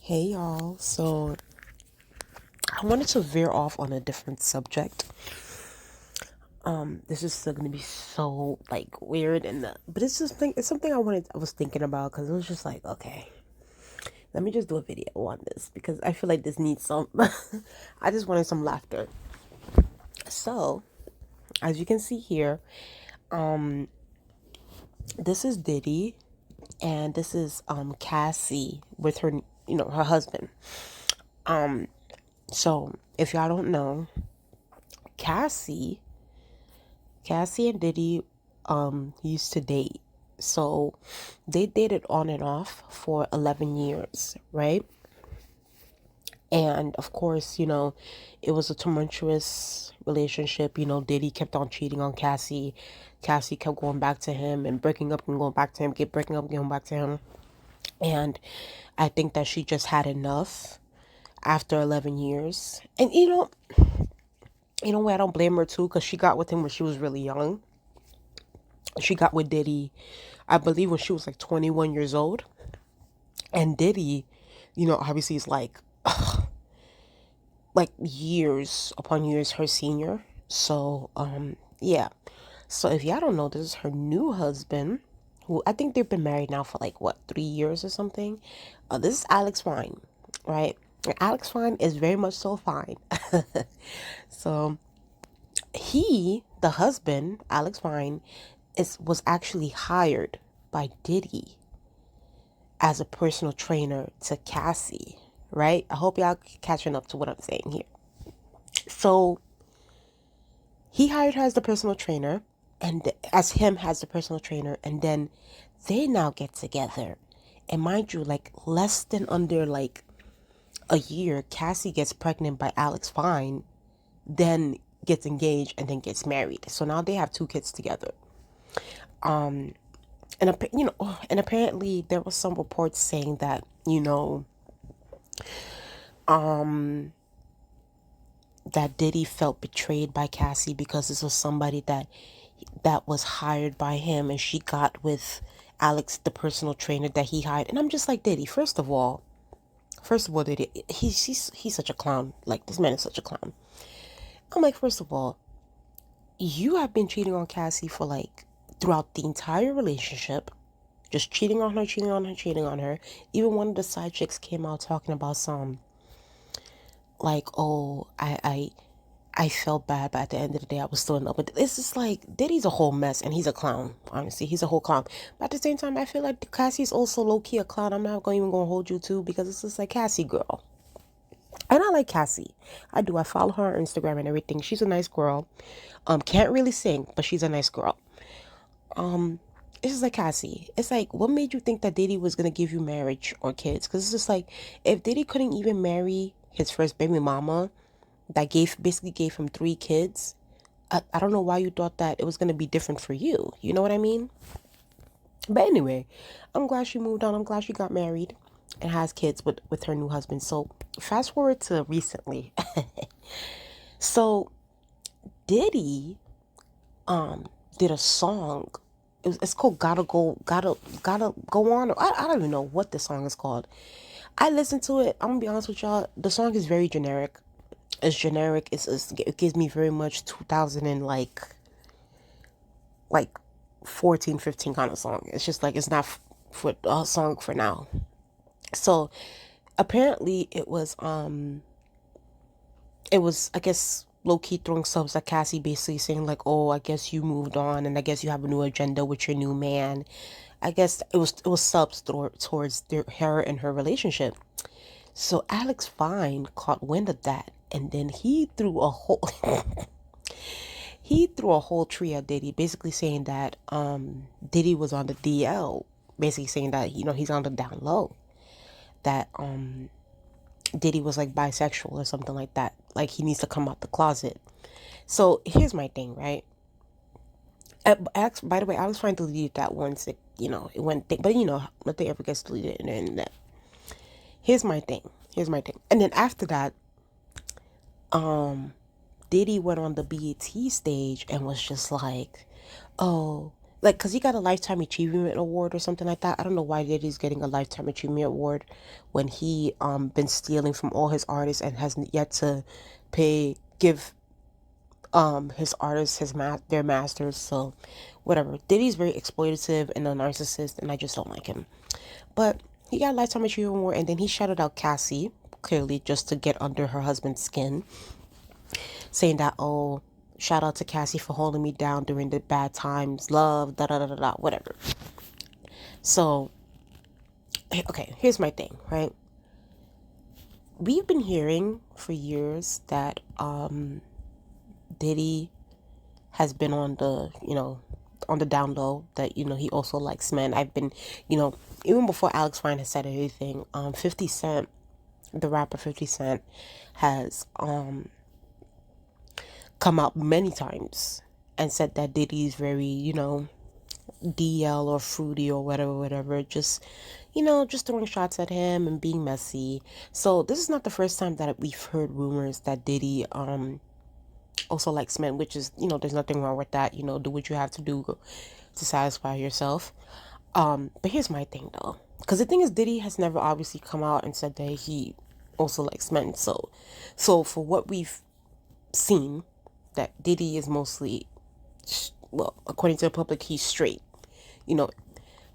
Hey y'all, so I wanted to veer off on a different subject. This is still gonna be so like weird but it's something I was thinking about because it was just like, okay, let me just do a video on this because I feel like this needs some I just wanted some laughter. So as you can see here, this is Diddy and this is Cassie with her husband. So if y'all don't know, Cassie Cassie and Diddy used to date. So they dated on and off for 11 years, right? And of course, it was a tumultuous relationship. Diddy kept on cheating on Cassie. Cassie kept going back to him and breaking up and going back to him, keep breaking up and going back to him. And I think that she just had enough after 11 years. And in a way, I don't blame her too, because she got with him when she was really young. She got with Diddy, I believe, when she was like 21 years old. And Diddy, obviously is like years upon years her senior. So, yeah. So if y'all don't know, this is her new husband, who I think they've been married now for like what, 3 years or something. This is Alexfine, right? Alexfine is very much so fine. So the husband, Alexfine, was actually hired by Diddy as a personal trainer to Cassie, right? I hope y'all catching up to what I'm saying here. So he hired her as the personal trainer, and as him as the personal trainer, and then they now get together. And mind you, like less than under like a year, Cassie gets pregnant by Alex Fine, then gets engaged and then gets married. So now they have two kids together. And apparently there was some reports saying that that Diddy felt betrayed by Cassie because this was somebody that was hired by him, and she got with Alex, the personal trainer that he hired. And I'm just like, Diddy, first of all, Diddy, he's such a clown. Like, this man is such a clown. I'm like, first of all, you have been cheating on Cassie for like throughout the entire relationship, just cheating on her, cheating on her, cheating on her. Even one of the side chicks came out talking about some like, oh, I felt bad, but at the end of the day, I was still in love. But it's just like Diddy's a whole mess, and he's a clown. Honestly, he's a whole clown. But at the same time, I feel like Cassie's also low key a clown. I'm not even gonna hold you to, because it's just like Cassie girl, and I like Cassie. I do. I follow her on Instagram and everything. She's a nice girl. Can't really sing, but she's a nice girl. It's just like Cassie. It's like, what made you think that Diddy was gonna give you marriage or kids? Because it's just like, if Diddy couldn't even marry his first baby mama, that basically gave him three kids. I don't know why you thought that it was gonna be different for you. You know what I mean? But anyway, I'm glad she moved on. I'm glad she got married and has kids with her new husband. So fast forward to recently. So Diddy did a song. It's called Gotta Go On. I don't even know what the song is called. I listened to it. I'm gonna be honest with y'all. The song is very generic. It's generic. It gives me very much 2000 and like 14, 15 kind of song. It's just like, it's not for a song for now. So apparently it was, I guess, low key throwing subs at Cassie, basically saying like, oh, I guess you moved on and I guess you have a new agenda with your new man. I guess it was subs towards her and her relationship. So Alex Fine caught wind of that, and then he threw a whole he threw a whole tree at Diddy, basically saying that Diddy was on the DL, basically saying that he's on the down low, that Diddy was like bisexual or something like that, like he needs to come out the closet. So here's my thing, right? By the way, I was trying to delete that once it went, but nothing ever gets deleted in the internet. Here's my thing. And then after that, Diddy went on the BET stage and was just like, oh, like, because he got a Lifetime Achievement Award or something like that. I don't know why Diddy's getting a Lifetime Achievement Award when he been stealing from all his artists and hasn't yet to give his artists their masters. So whatever. Diddy's very exploitative and a narcissist, and I just don't like him. But he got a Lifetime Achievement Award, and then he shouted out Cassie, clearly just to get under her husband's skin, saying that, oh, shout out to Cassie for holding me down during the bad times, love, da da da da da, whatever. So, okay, here's my thing, right? We've been hearing for years that Diddy has been on the, on the down low, that, he also likes men. I've been, even before Alexfine has said anything, 50 Cent, the rapper 50 Cent, has come out many times and said that Diddy's very, DL or fruity or whatever, just, just throwing shots at him and being messy. So this is not the first time that we've heard rumors that Diddy also likes men, which is, there's nothing wrong with that. Do what you have to do to satisfy yourself. But here's my thing though, because the thing is, Diddy has never obviously come out and said that he also likes men. So for what we've seen, that Diddy is mostly, well, according to the public, he's straight, you know.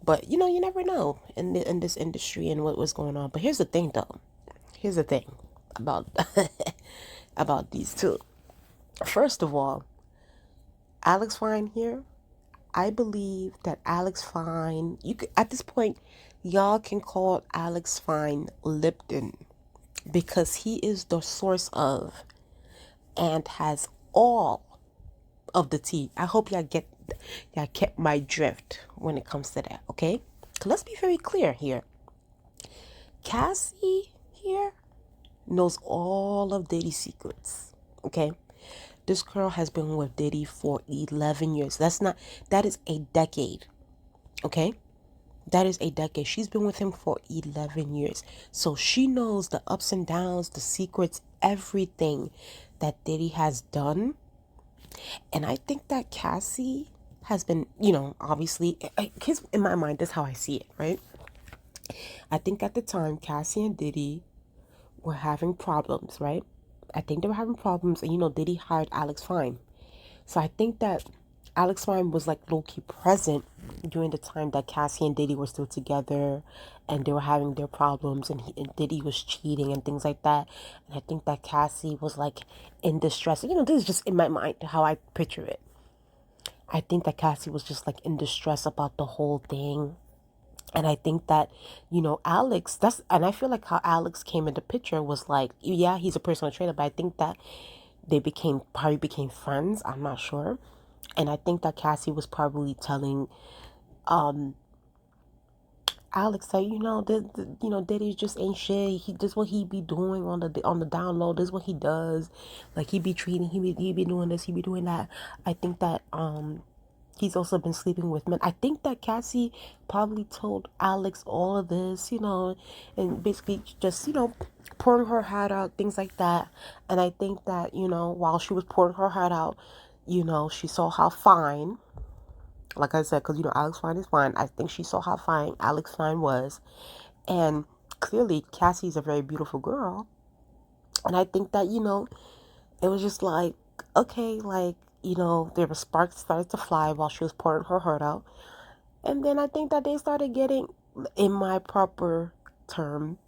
But you never know in this industry and what was going on. But here's the thing, though. Here's the thing about about these two. First of all, Alexfine here. I believe that Alexfine. You could, at this point, y'all can call Alexfine Lipton, because he is the source of and has all of the tea. I hope y'all kept my drift when it comes to that, okay? Let's be very clear here. Cassie here knows all of Diddy's secrets, okay? This girl has been with Diddy for 11 years. That is a decade, okay? That is a decade. She's been with him for 11 years. So she knows the ups and downs, the secrets, everything that Diddy has done. And I think that Cassie has been, obviously, in my mind, that's how I see it, right? I think at the time, Cassie and Diddy were having problems, right? I think they were having problems, and Diddy hired Alexfine. So I think that Alexfine was like low-key present during the time that Cassie and Diddy were still together, and they were having their problems, and Diddy was cheating and things like that. And I think that Cassie was like in distress. This is just in my mind how I picture it. I think that Cassie was just like in distress about the whole thing. And I think that, and I feel like how Alex came into picture was like, yeah, he's a personal trainer, but I think that they probably became friends. I'm not sure. And I think that Cassie was probably telling Alex that, Diddy just ain't shit. This what he be doing on the down low. This is what he does. Like, he be doing this, he be doing that. I think that he's also been sleeping with men. I think that Cassie probably told Alex all of this, and basically just, pouring her heart out, things like that. And I think that, while she was pouring her heart out, she saw how fine, like I said, because, Alexfine is fine. I think she saw how fine Alexfine was. And clearly, Cassie's a very beautiful girl. And I think that, it was just like, okay, like, there were sparks started to fly while she was pouring her heart out. And then I think that they started getting, in my proper term,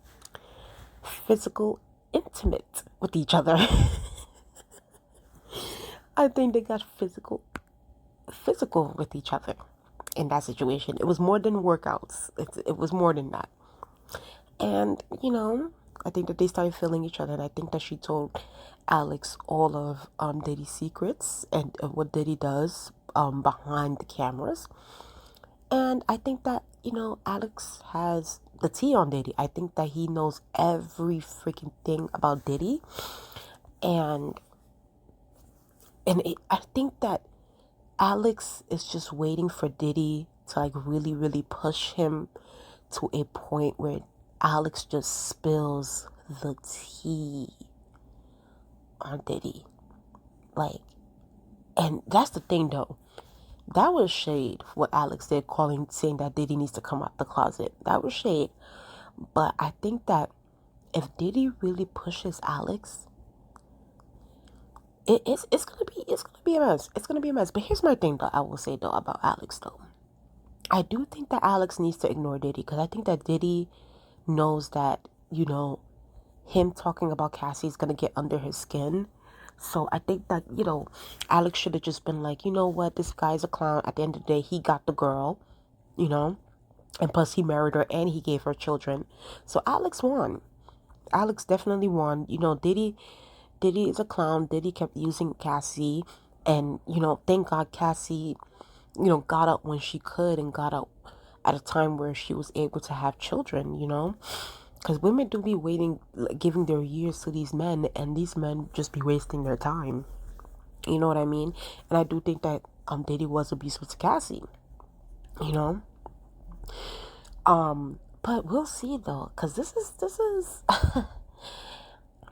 physical intimate with each other. I think they got physical with each other in that situation. It was more than workouts. It was more than that. And, I think that they started feeling each other. And I think that she told Alex all of Diddy's secrets and what Diddy does behind the cameras. And I think that, Alex has the tea on Diddy. I think that he knows every freaking thing about Diddy. And I think that Alex is just waiting for Diddy to like really, really push him to a point where Alex just spills the tea on Diddy. Like, and that's the thing though. that was shade. What Alex did, saying that Diddy needs to come out the closet. That was shade. But I think that if Diddy really pushes Alex, it's gonna be a mess. It's gonna be a mess. But here's my thing though. I will say though about Alex though. I do think that Alex needs to ignore Diddy because I think that Diddy knows that, him talking about Cassie is gonna get under his skin. So I think that, Alex should have just been like, you know what, this guy's a clown. At the end of the day, he got the girl, you know, and plus he married her and he gave her children. So Alex won. Alex definitely won. Diddy is a clown. Diddy kept using Cassie, and thank God Cassie, got up when she could and got up at a time where she was able to have children. Because women do be waiting, like, giving their years to these men, and these men just be wasting their time. You know what I mean? And I do think that Diddy was abusive to Cassie. You know, but we'll see though, because this is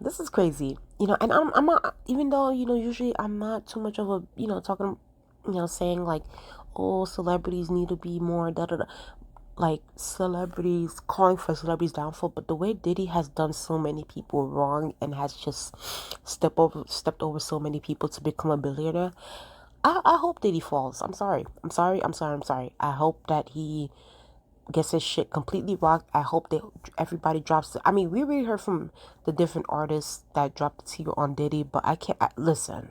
this is crazy. And I'm not, even though usually I'm not too much of a talking, saying like, oh, celebrities need to be more da da da, like celebrities calling for celebrities downfall. But the way Diddy has done so many people wrong and has just stepped over so many people to become a billionaire, I hope Diddy falls. I'm sorry. I hope that he gets his shit completely rocked. I hope that everybody drops it. I mean, we already heard from the different artists that dropped the tea on Diddy, but listen.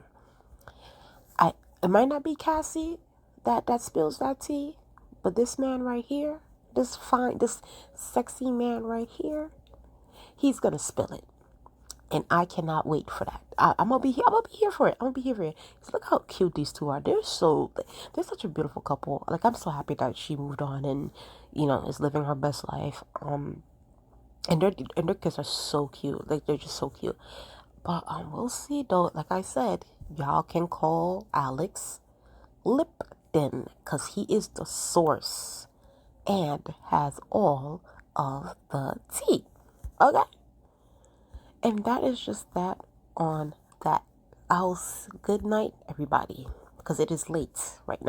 It might not be Cassie that spills that tea, but this man right here, this sexy man right here, he's gonna spill it, and I cannot wait for that. I'm gonna be here. I'm gonna be here for it. I'm gonna be here for it. So look how cute these two are. They're such a beautiful couple. Like, I'm so happy that she moved on and is living her best life. And their kids are so cute. Like, they're just so cute. But we'll see though. Like I said, y'all can call Alex Lipton because he is the source and has all of the tea. Okay? And that is just that on that. Good night, everybody, because it is late right now.